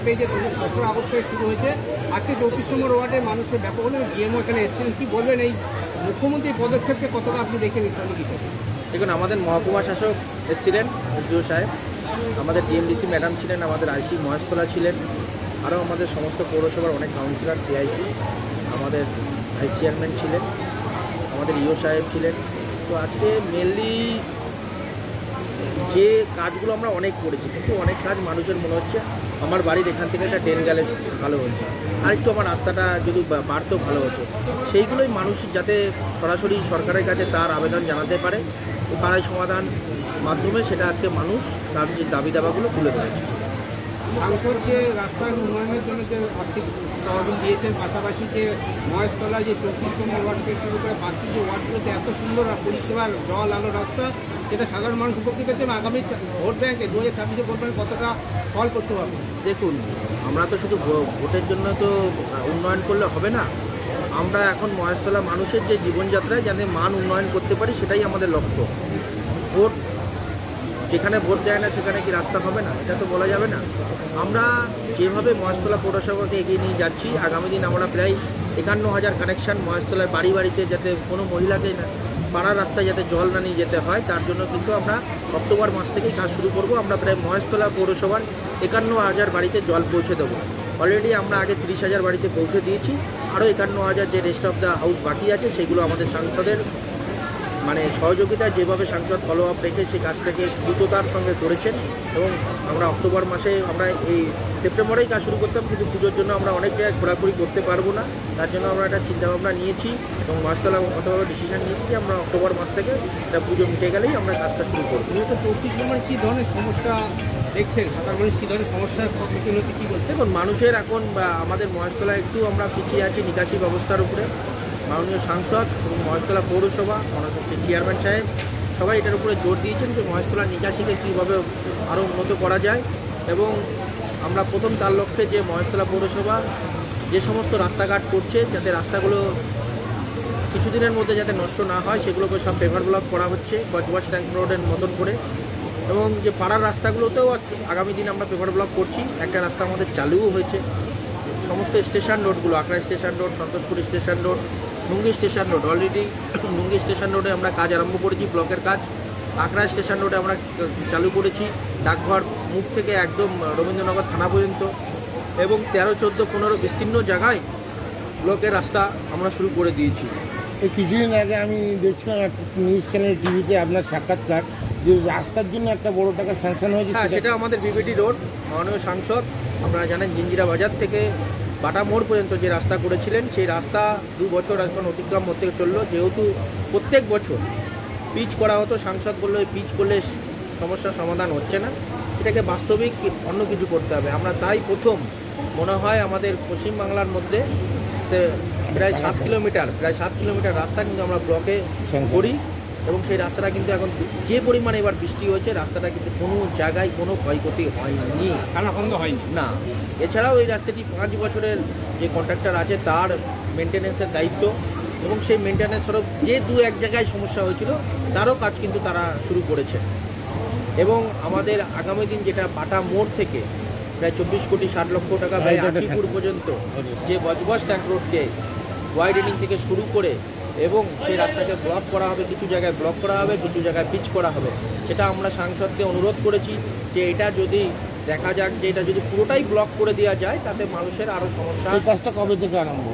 পেয়ে যে 2রা আগস্ট থেকে শুরু হয়েছে, আজকে 34 নম্বর ওয়ার্ডে মানুষের ব্যাপক হলে ডিএমও এখানে এসেছিলেন, কী বলবেন এই মুখ্যমন্ত্রীর পদক্ষেপকে কতটা আপনি দেখছেন এই সঙ্গে হিসাবে? দেখুন, আমাদের মহকুমা শাসক এসেছিলেন এসডিও সাহেব, আমাদের ডিএমডিসি ম্যাডাম ছিলেন, আমাদের আইসি মহেশতলা ছিলেন, আরও আমাদের সমস্ত পৌরসভার অনেক কাউন্সিলর, সিআইসি, আমাদের ভাইস চেয়ারম্যান ছিলেন, আমাদের ইও সাহেব ছিলেন। তো আজকে মেনলি যে কাজগুলো আমরা অনেক করেছি, কিন্তু অনেক কাজ মানুষের মনে হচ্ছে আমার বাড়ির এখান থেকে একটা ট্রেন গেলে ভালো হতো, আরেকটু আমার রাস্তাটা যদি বাড়তেও ভালো হতো, সেইগুলোই মানুষ যাতে সরাসরি সরকারের কাছে তার আবেদন জানাতে পারে, পাড়ায় সমাধান মাধ্যমে সেটা আজকে মানুষ তার যে দাবি দাবাগুলো তুলে ধরেছে। সাংসদ যে রাস্তার উন্নয়নের জন্য যে আর্থিক তহবিল দিয়েছেন, পাশাপাশি যে মহেশতলায় যে 34 নম্বর ওয়ার্ড থেকে শুরু করে বাকি যে ওয়ার্ডগুলোতে এত সুন্দর পরিষেবার জল আলো রাস্তা, সেটা সাধারণ মানুষ উপকৃত হচ্ছে। আগামী ভোট ব্যাংকে 2026 ভোট ব্যাংকে কতটা ফলপ্রসূ হবে? দেখুন, আমরা তো শুধু ভোটের জন্য তো উন্নয়ন করলে হবে না, আমরা এখন মহেশতলা মানুষের যে জীবনযাত্রায় যাতে মান উন্নয়ন করতে পারি সেটাই আমাদের লক্ষ্য। ভোট যেখানে ভোট দেয় না সেখানে কি রাস্তা হবে না, এটা তো বলা যাবে না। আমরা যেভাবে মহেশতলা পৌরসভাকে এগিয়ে নিয়ে যাচ্ছি, আগামী দিন আমরা প্রায় 51,000 কানেকশান মহেশতলায় বাড়ি বাড়িতে, যাতে কোনো মহিলাকে পাড়ার রাস্তায় যাতে জল না নিয়ে যেতে হয়, তার জন্য কিন্তু আমরা অক্টোবর মাস থেকেই কাজ শুরু করব। আমরা প্রায় মহেশতলা পৌরসভার 51,000 বাড়িতে জল পৌঁছে দেবো। অলরেডি আমরা আগে 30,000 বাড়িতে পৌঁছে দিয়েছি, আরও 51,000 যে রেস্ট অফ দ্য হাউস বাকি আছে, সেগুলো আমাদের সাংসদের সহযোগিতায় যেভাবে সাংসদ ফলো আপ রেখে সেই কাজটাকে দ্রুততার সঙ্গে করেছেন। এবং আমরা অক্টোবর মাসে, আমরা এই সেপ্টেম্বরেই কাজ শুরু করতাম, কিন্তু পুজোর জন্য আমরা অনেক জায়গায় ঘোরাঘুরি করতে পারবো না, তার জন্য আমরা একটা চিন্তাভাবনা নিয়েছি এবং মহেশতলা কতভাবে ডিসিশন নিয়েছি যে আমরা অক্টোবর মাস থেকে এটা পুজো মিটে গেলেই আমরা কাজটা শুরু করবো। 34 নম্বরে কী ধরনের সমস্যা দেখছেন, সাধারণ মানুষ কী ধরনের সমস্যার সম্মুখীন হচ্ছে, কী বলছে? দেখুন, মানুষের এখন আমাদের মহেশতলায় একটু আমরা পিছিয়ে আছি নিকাশি ব্যবস্থার উপরে। মাননীয় সাংসদ এবং মহেশতলা পৌরসভা, হচ্ছে চেয়ারম্যান সাহেব, সবাই এটার উপরে জোর দিয়েছেন যে মহেশতলার নিকাশিকে কীভাবে আরও উন্নত করা যায়। এবং আমরা প্রথম তার লক্ষ্যে যে মহেশতলা পৌরসভা যে সমস্ত রাস্তাঘাট করছে, যাতে রাস্তাগুলো কিছুদিনের মধ্যে যাতে নষ্ট না হয়, সেগুলোকে সব পেভার ব্লক করা হচ্ছে গজবাস ট্যাঙ্ক রোডের মতন করে। এবং যে পাড়ার রাস্তাগুলোতেও আগামী দিন আমরা পেভার ব্লক করছি। একটা রাস্তা আমাদের চালুও হয়েছে। সমস্ত স্টেশন রোডগুলো, Akra station road, Santoshpur station road, Nungi station road, already Nungi station রোডে আমরা কাজ আরম্ভ করেছি, ব্লকের কাজ। আকরা স্টেশন রোডে আমরা চালু করেছি, ডাকঘর মুখ থেকে একদম রবীন্দ্রনগর থানা পর্যন্ত। এবং 13, 14, 15 বিস্তীর্ণ জায়গায় ব্লকের রাস্তা আমরা শুরু করে দিয়েছি। এই কিছুদিন আগে আমি দেখছিলাম একটা নিউজ চ্যানেল টিভিতে আপনার সাক্ষাৎকার, যে রাস্তার জন্য একটা বড় টাকা স্যাংশন হয়েছে। হ্যাঁ, সেটা আমাদের বিবিটি রোড। মাননীয় সাংসদ, আপনারা জানেন, জিঞ্জিরা বাজার থেকে বাটা মোড় পর্যন্ত যে রাস্তা করেছিলেন, সেই রাস্তা 2 বছর এখন অতিক্রম হতে চললো। যেহেতু প্রত্যেক বছর পিচ করা হতো, সাংসদ বললো এই পিচ করলে সমস্যার সমাধান হচ্ছে না, এটাকে বাস্তবিক অন্য কিছু করতে হবে। আমরা তাই প্রথম মনে হয় আমাদের পশ্চিমবাংলার মধ্যে প্রায় 7 কিলোমিটার রাস্তা কিন্তু আমরা ব্লকে করি। এবং সেই রাস্তাটা কিন্তু এখন যে পরিমাণে এবার বৃষ্টি হয়েছে, রাস্তাটা কিন্তু কোনো জায়গায় কোনো ক্ষয়ক্ষতি হয়নি, খানাখন্দ হয়নি না। এছাড়াও এই রাস্তাটি 5 বছরের যে কন্ট্রাক্টর আছে তার মেনটেন্যান্সের দায়িত্ব, এবং সেই মেনটেন্যান্স স্বরূপ যে 2-1 জায়গায় সমস্যা হয়েছিল তারও কাজ কিন্তু তারা শুরু করেছে। এবং আমাদের আগামী দিন যেটা বাটা মোড় থেকে প্রায় 24 কোটি 60 লক্ষ টাকা ব্যয় আচিপুর পর্যন্ত যে বজবজ ট্যাঙ্ক রোডকে ওয়াইডেনিং থেকে শুরু করে, এবং সেই রাস্তাকে ব্লক করা হবে, কিছু জায়গায় ব্লক করা হবে, কিছু জায়গায় পিচ করা হবে। সেটা আমরা সাংসদকে অনুরোধ করেছি যে এটা যদি দেখা যাক যে এটা যদি পুরোটাই ব্লক করে দেওয়া যায়, তাতে মানুষের আরও সমস্যা। এই কাজটা কবে থেকে আরম্ভ?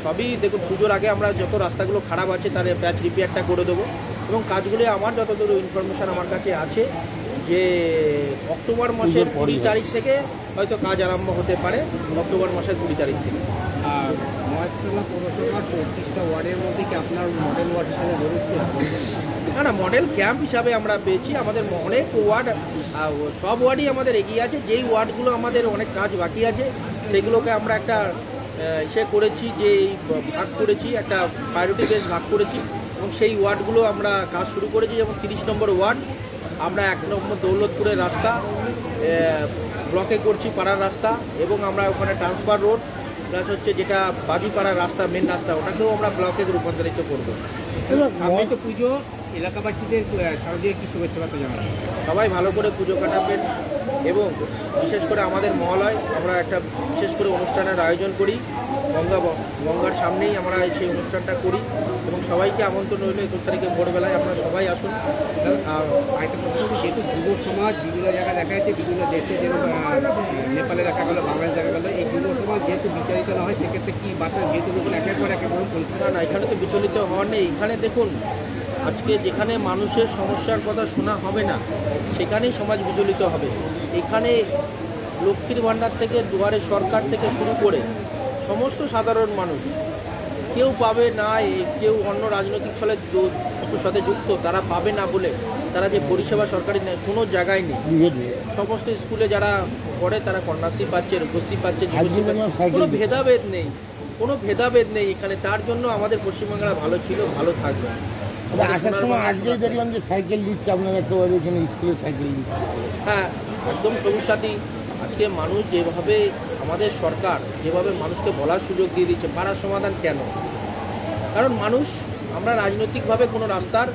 সবই দেখুন, পুজোর আগে আমরা যত রাস্তাগুলো খারাপ আছে তার প্যাচ রিপেয়ারটা করে দেবো। এবং কাজগুলি আমার যতদূর ইনফরমেশান আমার কাছে আছে যে অক্টোবর মাসের 20 তারিখ থেকে হয়তো কাজ আরম্ভ হতে পারে, অক্টোবর মাসের 20 তারিখ থেকে। আর মহেশতলা পৌরসভার 34টা ওয়ার্ডের মধ্যে কি আপনার মডেল ওয়ার্ড হিসাবে গড়ে উঠতে? না, মডেল ক্যাম্প হিসাবে আমরা পেয়েছি। আমাদের অনেক ওয়ার্ড, সব ওয়ার্ডই আমাদের এগিয়ে আছে। যেই ওয়ার্ডগুলো আমাদের অনেক কাজ বাকি আছে, সেগুলোকে আমরা একটা করেছি, যে ভাগ করেছি, একটা প্রায়োরিটি বেস ভাগ করেছি, এবং সেই ওয়ার্ডগুলো আমরা কাজ শুরু করেছি। যেমন 30 নম্বর ওয়ার্ড আমরা 1 নম্বর দৌলতপুরের রাস্তা ব্লকে করছি, পাড়ার রাস্তা, এবং আমরা ওখানে ট্রান্সফার রোড প্লাস হচ্ছে যেটা বাজিপাড়ার রাস্তা, মেন রাস্তা, ওটাকেও আমরা ব্লকে রূপান্তরিত করবো। সামনে তো পুজো, এলাকাবাসীদের শারদীয় কি শুভেচ্ছা বার্তা জানাবেন? সবাই ভালো করে পুজো কাটাবেন এবং বিশেষ করে আমাদের মহালয় আমরা একটা বিশেষ করে অনুষ্ঠানের আয়োজন করি গঙ্গার সামনেই আমরা সেই অনুষ্ঠানটা করি এবং সবাইকে আমন্ত্রণ রইল 21 তারিখে ভোরবেলায় আপনারা সবাই আসুন। আর আরেকটা প্রশ্ন, যেহেতু যুব সমাজ বিভিন্ন জায়গায় দেখা যাচ্ছে, বিভিন্ন দেশে যেরকম নেপালে দেখা গেলো, বাংলাদেশ দেখা গেলো, এই যুব সমাজ যেহেতু বিচারিত না হয় সেক্ষেত্রে কি বার্তা, যেহেতু দেখুন একের পর একের পরিস্থিতি না এখানে তো বিচলিত হওয়ার নেই। এখানে দেখুন আজকে যেখানে মানুষের সমস্যার কথা শোনা হবে না সেখানেই সমাজ বিচলিত হবে। এখানে লক্ষ্মীর ভাণ্ডার থেকে দুয়ারে সরকার থেকে শুরু করে সমস্ত সাধারণ মানুষ কেউ পাবে না, কেউ অন্য রাজনৈতিক সাথে যুক্ত তারা পাবে না বলে তারা যে পরিষেবা সরকারি নেয় কোনো জায়গায় নেই। সমস্ত স্কুলে যারা পড়ে তারা কন্যাশ্রী পাচ্ছে, রূপশ্রী পাচ্ছে, যুবশ্রী পাচ্ছে, কোনো ভেদাভেদ নেই, কোনো ভেদাভেদ নেই এখানে। তার জন্য আমাদের পশ্চিমবাংলা ভালো ছিল, ভালো থাকবে। আসার সময় আজকেই দেখলাম যে সাইকেল দিচ্ছে আপনারা, একটা এখানে স্কুলে সাইকেল দিচ্ছে। হ্যাঁ একদম সবুজ সাথী। আজকে মানুষ যেভাবে আমাদের সরকার যেভাবে মানুষকে বলার সুযোগ দিয়ে দিচ্ছে পাড়ার সমাধান কেন, কারণ মানুষ আমরা রাজনৈতিকভাবে কোনো রাস্তার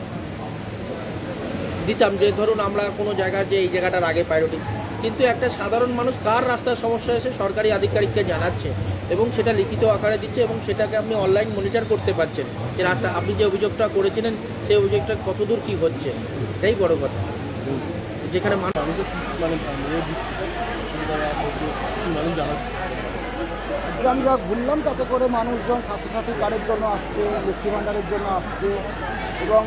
দিতাম যে ধরুন আমরা কোনো জায়গার যে এই জায়গাটার আগে প্রায়োরিটি, কিন্তু একটা সাধারণ মানুষ তার রাস্তার সমস্যা এসে সরকারি আধিকারিককে জানাচ্ছে এবং সেটা লিখিত আকারে দিচ্ছে এবং সেটাকে আপনি অনলাইন মনিটর করতে পারছেন যে রাস্তা আপনি যে অভিযোগটা করেছিলেন সেই অভিযোগটা কতদূর কী হচ্ছে, এটাই বড় কথা। যেখানে মানুষ আমি যা ঘুরলাম তাতে করে মানুষজন স্বাস্থ্যসাথী কার্ডের জন্য আসছে, লক্ষ্মী ভাণ্ডারের জন্য আসছে এবং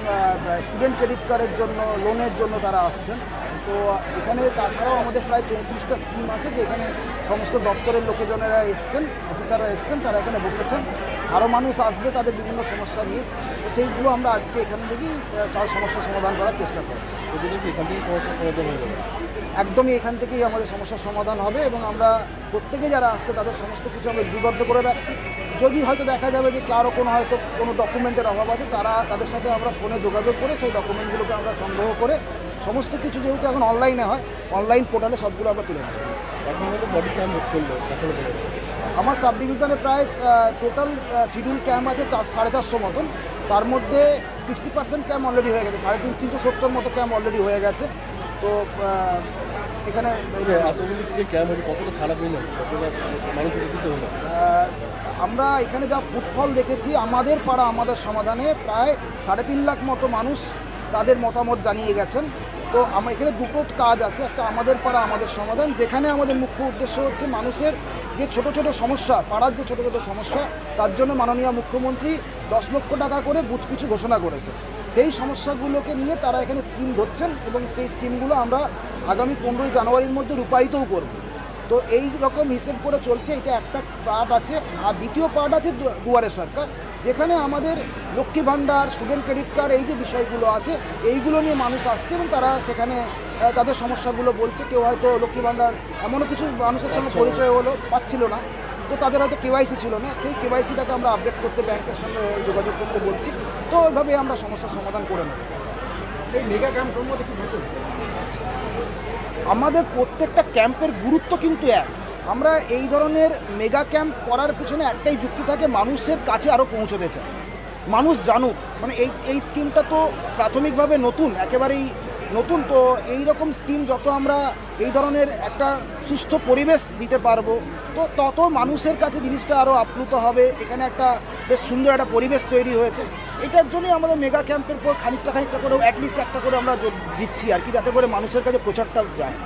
স্টুডেন্ট ক্রেডিট কার্ডের জন্য, লোনের জন্য তারা আসছেন। তো এখানে তাছাড়াও আমাদের প্রায় 34টা স্কিম আছে যেখানে সমস্ত দপ্তরের লোকজনেরা এসছেন, অফিসাররা এসছেন, তারা এখানে বসেছেন। আরও মানুষ আসবে তাদের বিভিন্ন সমস্যা নিয়ে, তো সেইগুলো আমরা আজকে এখান থেকেই তার সমস্যার সমাধান করার চেষ্টা করছি। এখান থেকে সমস্যার সমাধান হয়ে যাবে, একদমই এখান থেকেই আমাদের সমস্যার সমাধান হবে এবং আমরা প্রত্যেকে যারা আসছে তাদের সমস্ত কিছু আমরা লিপিবদ্ধ করে রাখছি। যদি হয়তো দেখা যাবে যে কারো হয়তো কোনো ডকুমেন্টের অভাব আছে, তাদের সাথে আমরা ফোনে যোগাযোগ করে সেই ডকুমেন্টগুলোকে আমরা সংগ্রহ করে সমস্ত কিছু যেহেতু এখন অনলাইনে হয়, অনলাইন পোর্টালে সবগুলো আমরা তুলে নেব। এখন হয়তো বডি ক্যাম্প চললো, আমার সাব ডিভিশনে প্রায় টোটাল শিডিউল ক্যাম্প আছে 450 মতন, তার মধ্যে 60% ক্যাম্প অলরেডি হয়ে গেছে, 370 মতো ক্যাম্প অলরেডি হয়ে গেছে। তো এখানে এতগুলি যে ক্যাম্প হয়েছে কতটা সারা পেলেন, কতটা মানুষ উপকৃত হলো? আমরা এখানে যা ফুটফল দেখেছি, আমাদের পাড়া আমাদের সমাধানে প্রায় 3.5 লাখ মতো মানুষ তাদের মতামত জানিয়ে গেছেন। তো এখানে দুটো কাজ আছে, একটা আমাদের পাড়া আমাদের সমাধান, যেখানে আমাদের মুখ্য উদ্দেশ্য হচ্ছে মানুষের যে ছোট ছোট সমস্যা, পাড়ার যে ছোট ছোট সমস্যা, তার জন্য মাননীয় মুখ্যমন্ত্রী 10 লক্ষ টাকা করে বুথ পিছু ঘোষণা করেছে। সেই সমস্যাগুলোকে নিয়ে তারা এখানে স্কিম ধরছেন এবং সেই স্কিমগুলো আমরা আগামী 15ই জানুয়ারির মধ্যে রূপায়িতও করব। তো এই রকম হিসেব করে চলছে, এটা একটা পার্ট আছে। আর দ্বিতীয় পার্ট আছে দুয়ারে সরকার, যেখানে আমাদের Lakshmi Bhandar, student credit card, এই যে বিষয়গুলো আছে এইগুলো নিয়ে মানুষ আসছে এবং তারা সেখানে তাদের সমস্যাগুলো বলছে। কেউ হয়তো লক্ষ্মী ভাণ্ডার এমনও কিছু মানুষের সঙ্গে পরিচয় হলো, পাচ্ছিল না, তো তাদের হয়তো কেওয়াইসি ছিল না, সেই কেওয়াইসিটাকে আমরা আপডেট করতে ব্যাংকের সঙ্গে যোগাযোগ করতে বলছি। তো ওইভাবে আমরা সমস্যার সমাধান করে নেব। এই মেগা ক্যাম্প সম্বন্ধে কি নতুন? আমাদের প্রত্যেকটা ক্যাম্পের গুরুত্ব কিন্তু এক। আমরা এই ধরনের মেগা ক্যাম্প করার পিছনে একটাই যুক্তি থাকে, মানুষের কাছে আরও পৌঁছতে চায়, মানুষ জানুক। মানে এই স্কিমটা তো প্রাথমিকভাবে নতুন, একেবারেই নতুন। তো এই রকম স্কিম যত আমরা এই ধরনের একটা সুস্থ পরিবেশ দিতে পারবো, তো তত মানুষের কাছে জিনিসটা আরও আপ্লুত হবে। এখানে একটা বেশ সুন্দর একটা পরিবেশ তৈরি হয়েছে। এটার জন্যই আমাদের মেগা ক্যাম্পের পর খানিকটা করেও অ্যাটলিস্ট একটা করে আমরা দিচ্ছি আর কি, যাতে করে মানুষের কাছে প্রচারটা যায়।